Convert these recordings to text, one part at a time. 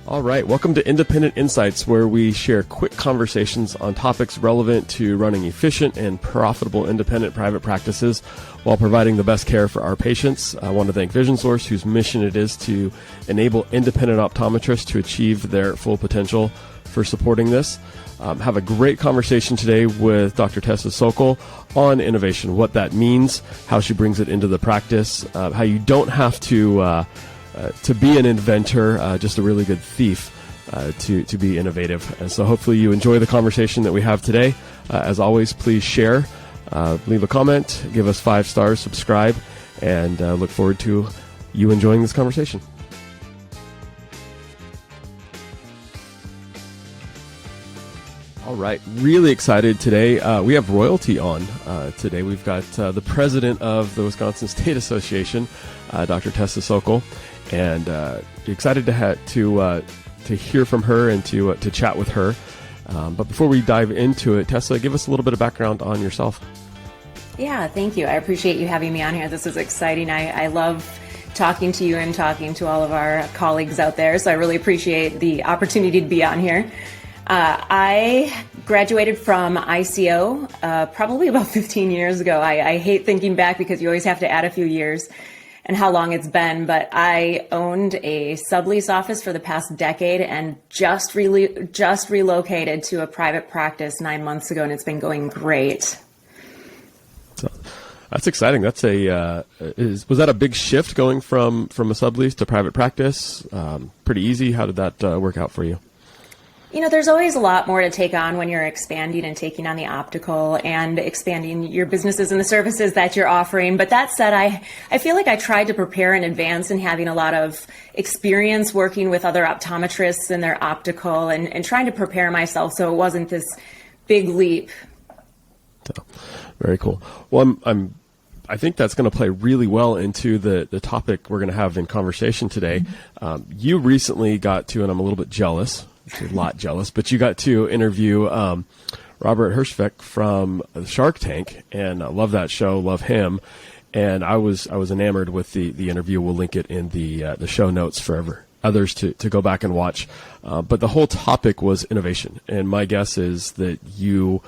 All right, welcome to Independent Insights, where we share quick conversations on topics relevant to running efficient and profitable independent private practices while providing the best care for our patients. I want to thank Vision Source, whose mission it is to enable independent optometrists to achieve their full potential, for supporting this. Have a great conversation today with Dr. Tessa Sokol on innovation, what that means, how she brings it into the practice, how you don't have to be an inventor, just a really good thief to be innovative. And so hopefully you enjoy the conversation that we have today. As always, please share, leave a comment, give us 5 stars, subscribe, and look forward to you enjoying this conversation. All right, really excited today. We have royalty on today. We've got the president of the Wisconsin State Association, Dr. Tessa Sokol, and excited to hear from her and to chat with her. But before we dive into it, Tessa, give us a little bit of background on yourself. Yeah, thank you. I appreciate you having me on here. This is exciting. I love talking to you and talking to all of our colleagues out there, so I really appreciate the opportunity to be on here. I graduated from ICO probably about 15 years ago. I hate thinking back because you always have to add a few years and how long it's been, but I owned a sublease office for the past decade and just relocated to a private practice 9 months ago, and it's been going great. So, that's exciting. That's was that a big shift going from a sublease to private practice? Pretty easy. How did that work out for you? You know, there's always a lot more to take on when you're expanding and taking on the optical and expanding your businesses and the services that you're offering. But that said, I feel like I tried to prepare in advance and having a lot of experience working with other optometrists and their optical and trying to prepare myself so it wasn't this big leap. So, very cool. Well, I think that's going to play really well into the topic we're going to have in conversation today. You recently got to, and I'm a little bit jealous, a lot jealous, but you got to interview Robert Herjavec from Shark Tank, and I love that show, love him, and I was enamored with the interview. We'll link it in the show notes for others to go back and watch. But the whole topic was innovation, and my guess is that you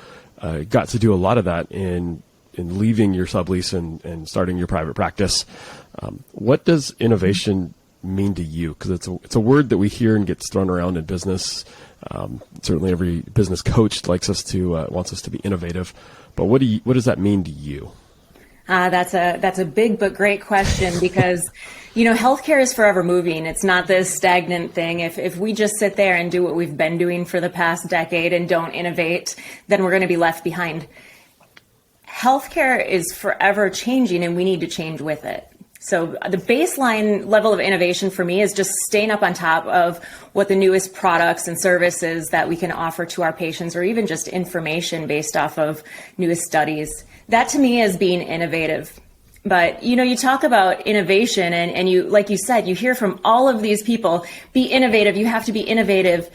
got to do a lot of that in leaving your sublease and starting your private practice. What does innovation mean to you? Because it's a word that we hear and gets thrown around in business. Certainly, every business coach wants us to be innovative. But what does that mean to you? That's a big but great question because healthcare is forever moving. It's not this stagnant thing. If we just sit there and do what we've been doing for the past decade and don't innovate, then we're going to be left behind. Healthcare is forever changing, and we need to change with it. So the baseline level of innovation for me is just staying up on top of what the newest products and services that we can offer to our patients, or even just information based off of newest studies. That to me is being innovative. But, you talk about innovation and you, like you said, you hear from all of these people, be innovative, you have to be innovative.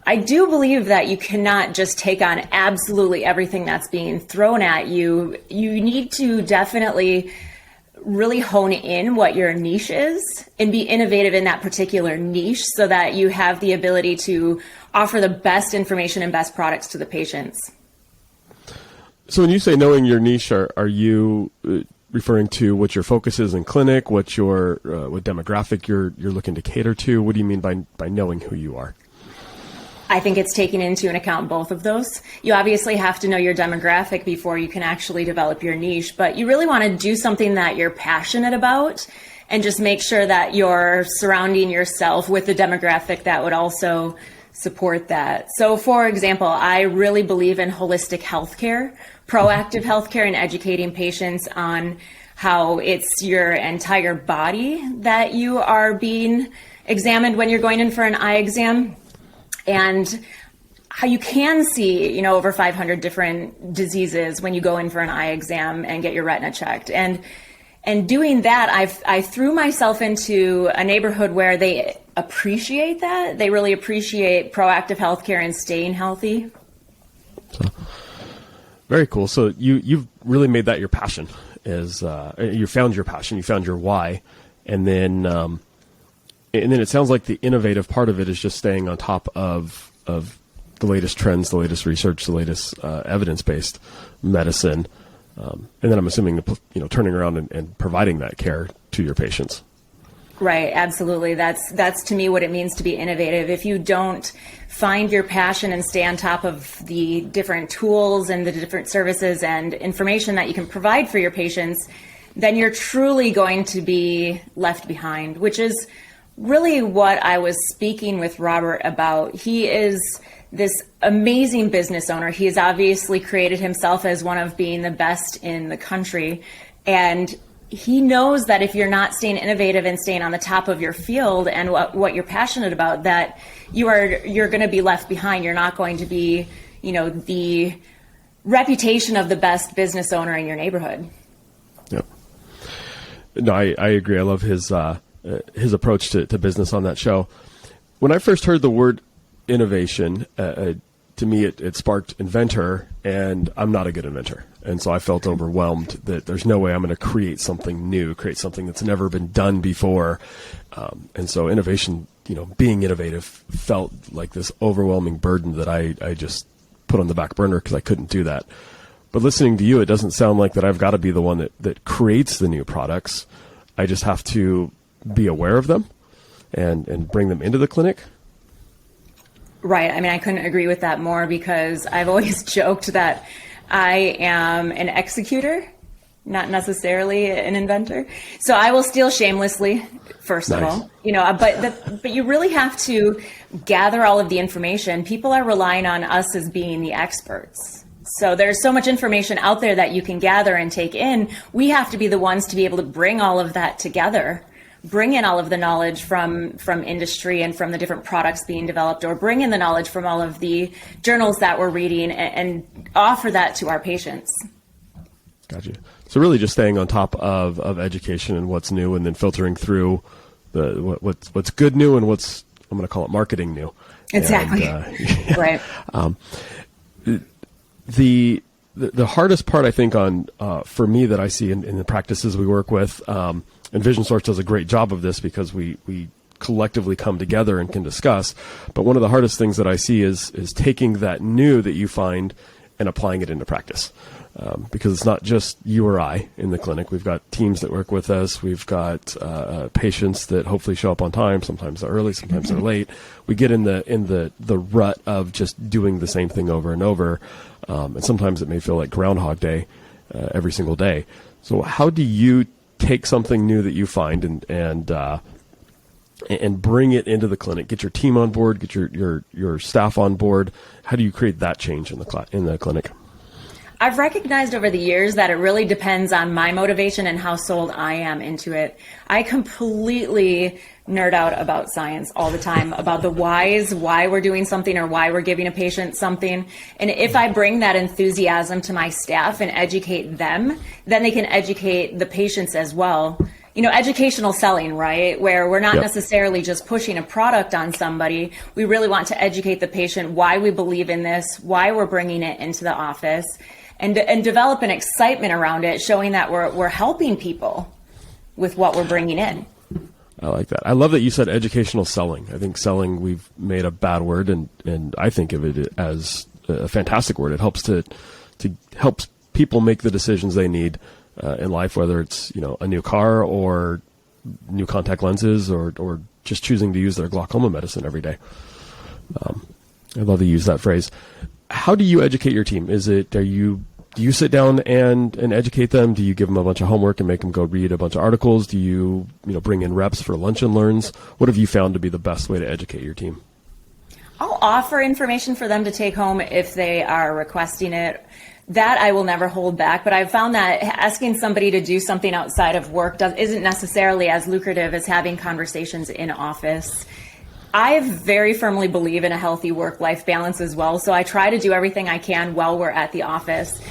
I do believe that you cannot just take on absolutely everything that's being thrown at you. You need to definitely really hone in what your niche is and be innovative in that particular niche so that you have the ability to offer the best information and best products to the patients. So when you say knowing your niche, are you referring to what your focus is in clinic, what demographic you're looking to cater to? What do you mean by knowing who you are? I think it's taking into account both of those. You obviously have to know your demographic before you can actually develop your niche, but you really want to do something that you're passionate about and just make sure that you're surrounding yourself with the demographic that would also support that. So for example, I really believe in holistic healthcare, proactive healthcare, and educating patients on how it's your entire body that you are being examined when you're going in for an eye exam. And how you can see, over 500 different diseases when you go in for an eye exam and get your retina checked. And doing that, I threw myself into a neighborhood where they appreciate that. They really appreciate proactive healthcare and staying healthy. So, very cool. So you've really made that your passion. You found your passion, you found your why, and then And then it sounds like the innovative part of it is just staying on top of the latest trends, the latest research, the latest evidence-based medicine. And then I'm assuming, turning around and providing that care to your patients. Right. Absolutely. That's to me what it means to be innovative. If you don't find your passion and stay on top of the different tools and the different services and information that you can provide for your patients, then you're truly going to be left behind, which is really what I was speaking with Robert about. He is this amazing business owner. He has obviously created himself as one of being the best in the country. And he knows that if you're not staying innovative and staying on the top of your field and what you're passionate about, that you're going to be left behind. You're not going to be, the reputation of the best business owner in your neighborhood. Yep. No, I agree. I love his approach to business on that show. When I first heard the word innovation, to me, it sparked inventor, and I'm not a good inventor. And so I felt overwhelmed that there's no way I'm going to create something new, create something that's never been done before. And so innovation, being innovative felt like this overwhelming burden that I just put on the back burner because I couldn't do that. But listening to you, it doesn't sound like that I've got to be the one that creates the new products. I just have to be aware of them and bring them into the clinic. Right. I mean, I couldn't agree with that more, because I've always joked that I am an executor, not necessarily an inventor. So I will steal shamelessly, first of all, but you really have to gather all of the information. People are relying on us as being the experts. So there's so much information out there that you can gather and take in. We have to be the ones to be able to bring all of that together, bring in all of the knowledge from industry and from the different products being developed, or bring in the knowledge from all of the journals that we're reading and offer that to our patients. Gotcha. So really just staying on top of education and what's new, and then filtering through what's good new and what's, I'm going to call it marketing new. Exactly. And, right. The hardest part, I think, for me that I see in the practices we work with, and Vision Source does a great job of this because we collectively come together and can discuss. But one of the hardest things that I see is taking that new that you find and applying it into practice. Because it's not just you or I in the clinic. We've got teams that work with us. We've got patients that hopefully show up on time. Sometimes they're early, sometimes they're late. We get in the rut of just doing the same thing over and over. And sometimes it may feel like Groundhog Day every single day. So how do you take something new that you find and bring it into the clinic? Get your team on board. Get your staff on board. How do you create that change in the clinic? I've recognized over the years that it really depends on my motivation and how sold I am into it. I completely nerd out about science all the time, about the whys, why we're doing something or why we're giving a patient something. And if I bring that enthusiasm to my staff and educate them, then they can educate the patients as well. Educational selling, right? Where we're not necessarily just pushing a product on somebody. We really want to educate the patient why we believe in this, why we're bringing it into the office, and develop an excitement around it, showing that we're helping people with what we're bringing in. I like that. I love that you said educational selling. I think selling, we've made a bad word, and I think of it as a fantastic word. It helps to help people make the decisions they need in life, whether it's a new car or new contact lenses or just choosing to use their glaucoma medicine every day. I love to use that phrase. How do you educate your team? Do you sit down and educate them? Do you give them a bunch of homework and make them go read a bunch of articles? Do you bring in reps for lunch and learns? What have you found to be the best way to educate your team? I'll offer information for them to take home if they are requesting it. That I will never hold back, but I've found that asking somebody to do something outside of work isn't necessarily as lucrative as having conversations in office. I very firmly believe in a healthy work-life balance as well, so I try to do everything I can while we're at the office.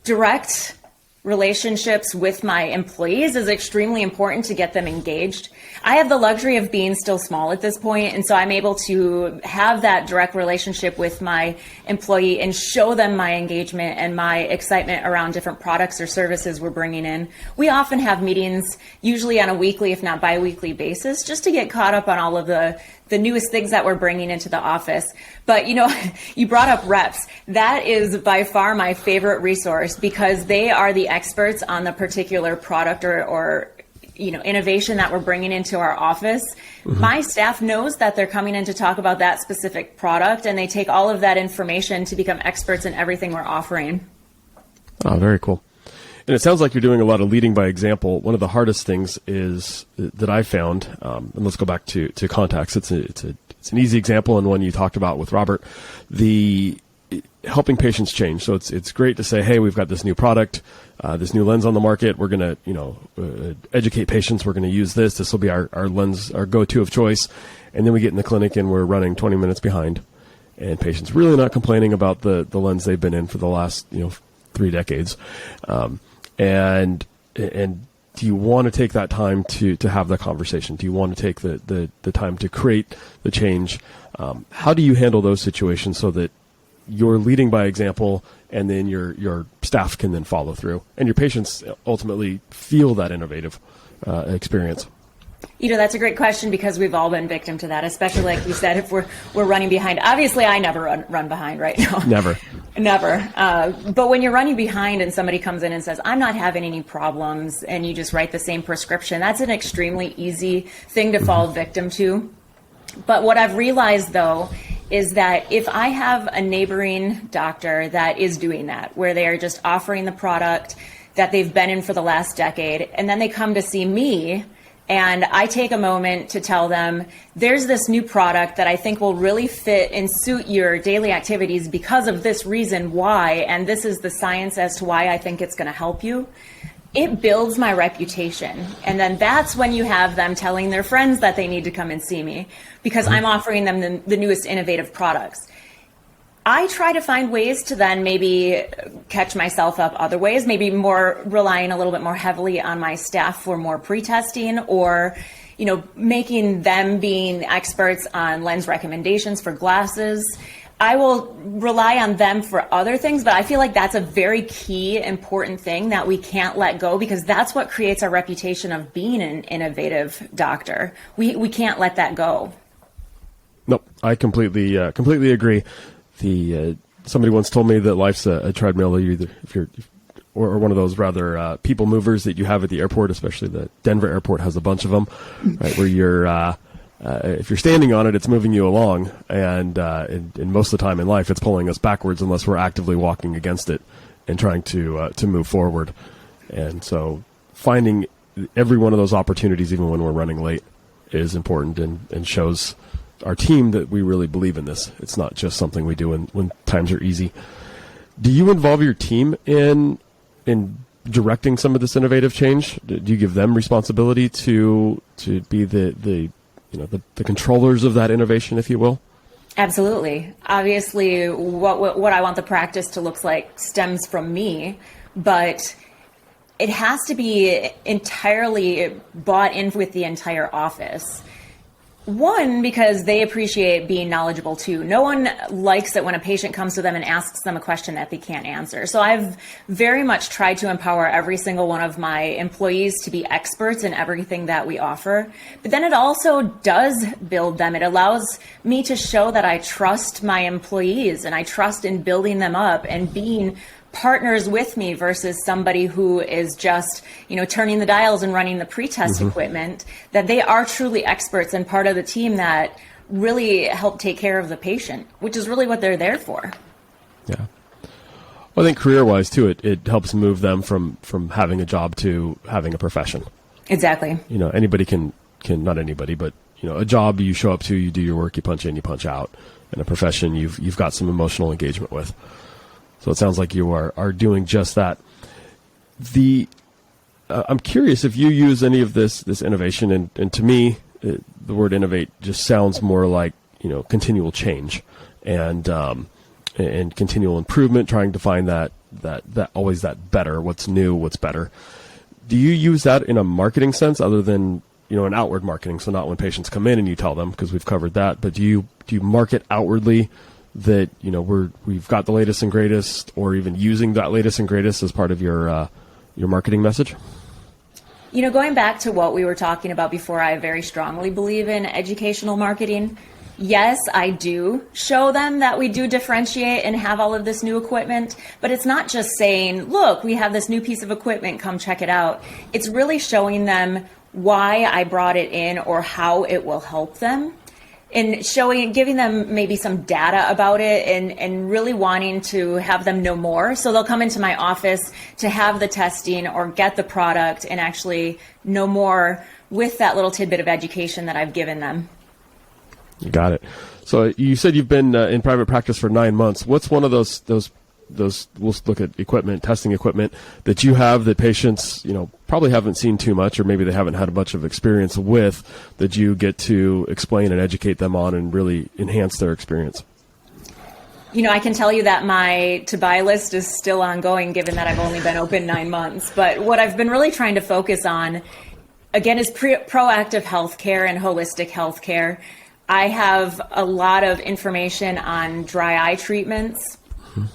Direct relationships with my employees is extremely important to get them engaged. I have the luxury of being still small at this point, and so I'm able to have that direct relationship with my employee and show them my engagement and my excitement around different products or services we're bringing in. We often have meetings, usually on a weekly, if not bi-weekly basis, just to get caught up on all of the newest things that we're bringing into the office. But, you brought up reps. That is by far my favorite resource because they are the experts on the particular product or innovation that we're bringing into our office. Mm-hmm. My staff knows that they're coming in to talk about that specific product, and they take all of that information to become experts in everything we're offering. Oh, very cool. And it sounds like you're doing a lot of leading by example. One of the hardest things is that I found, and let's go back to contacts. It's an easy example and one you talked about with Robert, the helping patients change. So it's great to say, hey, we've got this new product, this new lens on the market. We're going to, educate patients. We're going to use this. This will be our lens, our go-to of choice. And then we get in the clinic and we're running 20 minutes behind, and patients really not complaining about the lens they've been in for the last, 3 decades. And do you want to take that time to have that conversation? Do you want to take the time to create the change? How do you handle those situations so that you're leading by example and then your staff can then follow through and your patients ultimately feel that innovative experience? That's a great question because we've all been victim to that, especially like you said, if we're running behind. Obviously, I never run behind, right? No. Never. But when you're running behind and somebody comes in and says, I'm not having any problems, and you just write the same prescription, that's an extremely easy thing to fall victim to. But what I've realized, though, is that if I have a neighboring doctor that is doing that, where they are just offering the product that they've been in for the last decade, and then they come to see me, and I take a moment to tell them, there's this new product that I think will really fit and suit your daily activities because of this reason why, and this is the science as to why I think it's going to help you. It builds my reputation. And then that's when you have them telling their friends that they need to come and see me because I'm offering them the newest innovative products. I try to find ways to then maybe catch myself up other ways, maybe more relying a little bit more heavily on my staff for more pre-testing or, making them being experts on lens recommendations for glasses. I will rely on them for other things, but I feel like that's a very key, important thing that we can't let go because that's what creates our reputation of being an innovative doctor. We can't let that go. Nope, I completely agree. Somebody once told me that life's a treadmill. Or one of those rather people movers that you have at the airport, especially the Denver airport has a bunch of them, right? Where you're if you're standing on it, it's moving you along, and most of the time in life, it's pulling us backwards unless we're actively walking against it and trying to move forward. And so, finding every one of those opportunities, even when we're running late, is important and shows our team that we really believe in this. It's not just something we do when times are easy. Do you involve your team in directing some of this innovative change? Do you give them responsibility to be the controllers of that innovation, if you will? Absolutely. Obviously, what I want the practice to look like stems from me, but it has to be entirely bought in with the entire office. One, because they appreciate being knowledgeable too. No one likes it when a patient comes to them and asks them a question that they can't answer. So I've very much tried to empower every single one of my employees to be experts in everything that we offer. But then it also does build them. It allows me to show that I trust my employees and I trust in building them up and being partners with me versus somebody who is just, turning the dials and running the pre-test equipment, that they are truly experts and part of the team that really help take care of the patient, which is really what they're there for. Yeah. Well, I think career-wise, too, it helps move them from having a job to having a profession. Exactly. Anybody can not anybody, but, a job you show up to, you do your work, you punch in, you punch out. And a profession you've got some emotional engagement with. So it sounds like you are doing just that. I'm curious if you use any of this innovation, and to me, the word innovate just sounds more like continual change, and and continual improvement, trying to find that always that better, what's new, what's better. Do you use that in a marketing sense other than, an outward marketing? So not when patients come in and you tell them, because we've covered that, but do you market outwardly that, we've got the latest and greatest, or even using that latest and greatest as part of your marketing message? Going back to what we were talking about before, I very strongly believe in educational marketing. Yes, I do show them that we do differentiate and have all of this new equipment, but it's not just saying, look, we have this new piece of equipment, come check it out. It's really showing them why I brought it in or how it will help them, and giving them maybe some data about it, and really wanting to have them know more. So they'll come into my office to have the testing or get the product and actually know more with that little tidbit of education that I've given them. You got it. So you said you've been in private practice for 9 months. What's one of those, we'll look at equipment, testing equipment that you have that patients, probably haven't seen too much, or maybe they haven't had a bunch of experience with, that you get to explain and educate them on and really enhance their experience? I can tell you that my to-buy list is still ongoing, given that I've only been open 9 months. But what I've been really trying to focus on, again, is proactive healthcare and holistic healthcare. I have a lot of information on dry eye treatments.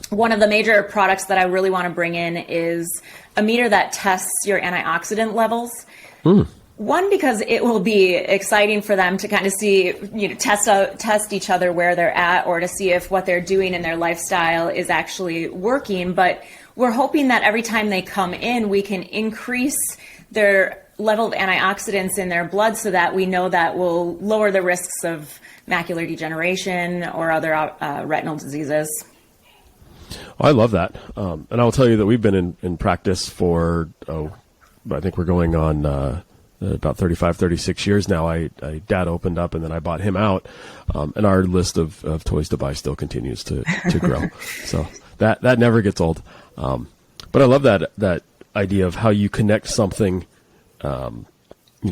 One of the major products that I really want to bring in is a meter that tests your antioxidant levels. One, because it will be exciting for them to kind of see, test each other where they're at, or to see if what they're doing in their lifestyle is actually working. But we're hoping that every time they come in, we can increase their level of antioxidants in their blood, so that we know that will lower the risks of macular degeneration or other retinal diseases. I love that. And I'll tell you that we've been in practice for, I think we're going on about 35, 36 years now. Dad opened up and then I bought him out. And our list of toys to buy still continues to grow. So that never gets old. But I love that idea of how you connect something.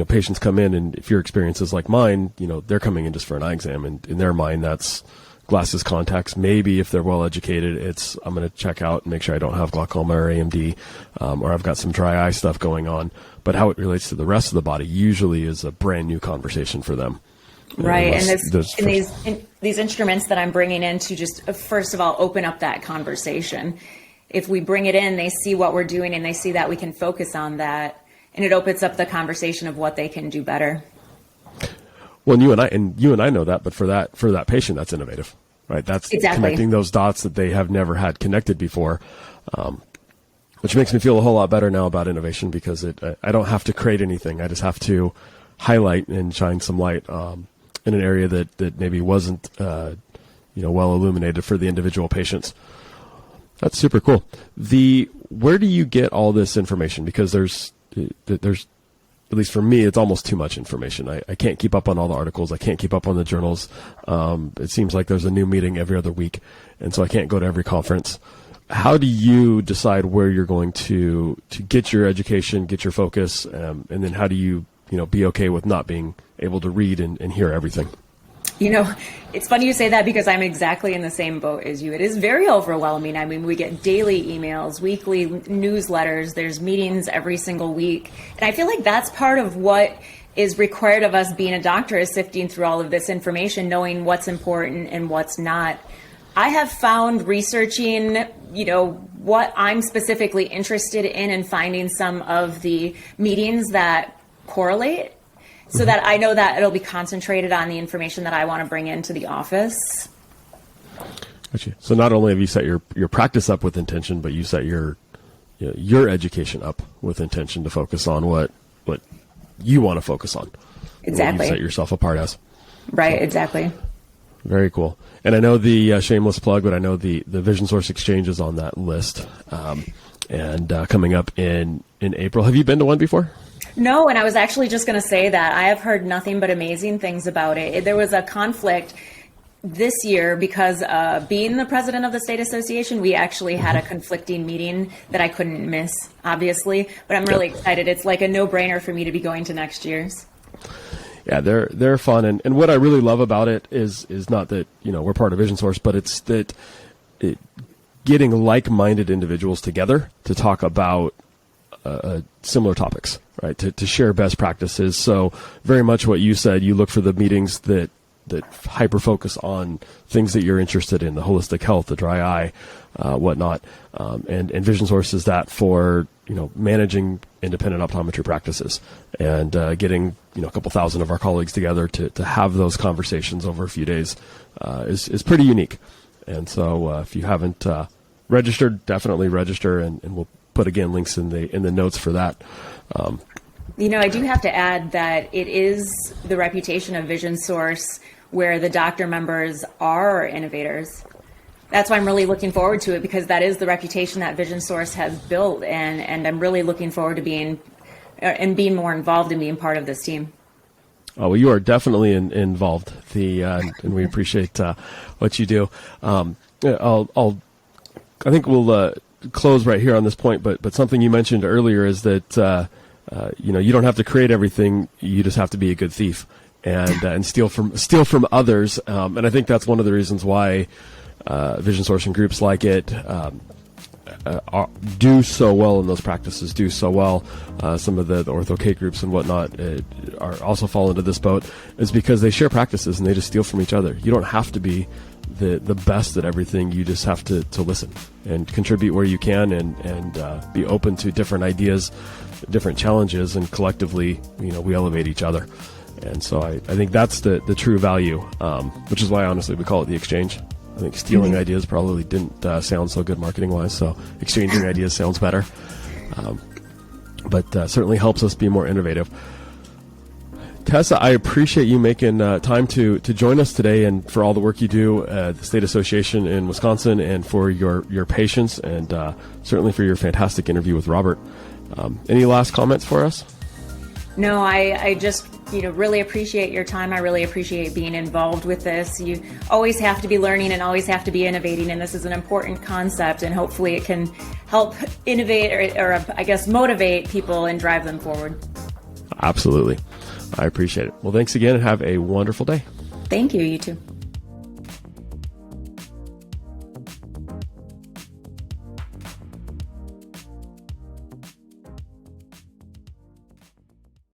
Patients come in, and if your experience is like mine, they're coming in just for an eye exam, and in their mind, that's glasses, contacts. Maybe if they're well educated, it's, I'm going to check out and make sure I don't have glaucoma or AMD, or I've got some dry eye stuff going on. But how it relates to the rest of the body usually is a brand new conversation for them. Right. And these instruments that I'm bringing in to just, first of all, open up that conversation. If we bring it in, they see what we're doing and they see that we can focus on that. And it opens up the conversation of what they can do better. Well, you and I know that, but for that patient, that's innovative, right? That's exactly connecting those dots that they have never had connected before, which makes me feel a whole lot better now about innovation, because I don't have to create anything. I just have to highlight and shine some light in an area that maybe wasn't well illuminated for the individual patients. That's super cool. Where do you get all this information? Because there's, at least for me, it's almost too much information. I can't keep up on all the articles. I can't keep up on the journals. It seems like there's a new meeting every other week, and so I can't go to every conference. How do you decide where you're going to get your education, get your focus, and then how do you be okay with not being able to read and hear everything? It's funny you say that, because I'm exactly in the same boat as you. It is very overwhelming. I mean, we get daily emails, weekly newsletters, there's meetings every single week. And I feel like that's part of what is required of us being a doctor, is sifting through all of this information, knowing what's important and what's not. I have found researching, what I'm specifically interested in, and finding some of the meetings that correlate, so that I know that it'll be concentrated on the information that I want to bring into the office. Gotcha. So not only have you set your practice up with intention, but you set your education up with intention to focus on what you want to focus on. Exactly. What you set yourself apart as. Right. So, exactly. Very cool. And I know the shameless plug, but I know the Vision Source Exchange is on that list, and coming up in April. Have you been to one before? No, and I was actually just going to say that I have heard nothing but amazing things about it. There was a conflict this year because being the president of the state association, we actually had a conflicting meeting that I couldn't miss, obviously. But I'm really excited. It's like a no-brainer for me to be going to next year's. Yeah, they're fun, and what I really love about it is not that we're part of Vision Source, but it's that getting like-minded individuals together to talk about similar topics, right? To share best practices. So very much what you said, you look for the meetings that hyper focus on things that you're interested in, the holistic health, the dry eye, whatnot. And Vision Source is that for, managing independent optometry practices and getting, a couple thousand of our colleagues together to have those conversations over a few days is pretty unique. And so if you haven't registered, definitely register, and we'll put again links in the notes for that. I do have to add that it is the reputation of Vision Source where the doctor members are innovators. That's why I'm really looking forward to it, because that is the reputation that Vision Source has built, and I'm really looking forward to being more involved and being part of this team. Oh, well, you are definitely involved. And we appreciate what you do. I think we'll close right here on this point. But something you mentioned earlier is that you don't have to create everything. You just have to be a good thief and steal from others. And I think that's one of the reasons why Vision Source and groups like it do so well in those practices, do so well. Some of the Ortho K groups and whatnot are also fall into this boat, is because they share practices and they just steal from each other. You don't have to be the best at everything. You just have to listen and contribute where you can and be open to different ideas, different challenges, and collectively, we elevate each other. And so I think that's the true value, which is why honestly we call it the exchange. I think stealing ideas probably didn't sound so good marketing-wise, so exchanging ideas sounds better. But certainly helps us be more innovative. Tessa, I appreciate you making time to join us today, and for all the work you do at the State Association in Wisconsin, and for your patience, and certainly for your fantastic interview with Robert. Any last comments for us? No, I just really appreciate your time. I really appreciate being involved with this. You always have to be learning and always have to be innovating, and this is an important concept, and hopefully it can help innovate or I guess motivate people and drive them forward. Absolutely. I appreciate it. Well, thanks again and have a wonderful day. Thank you. You too.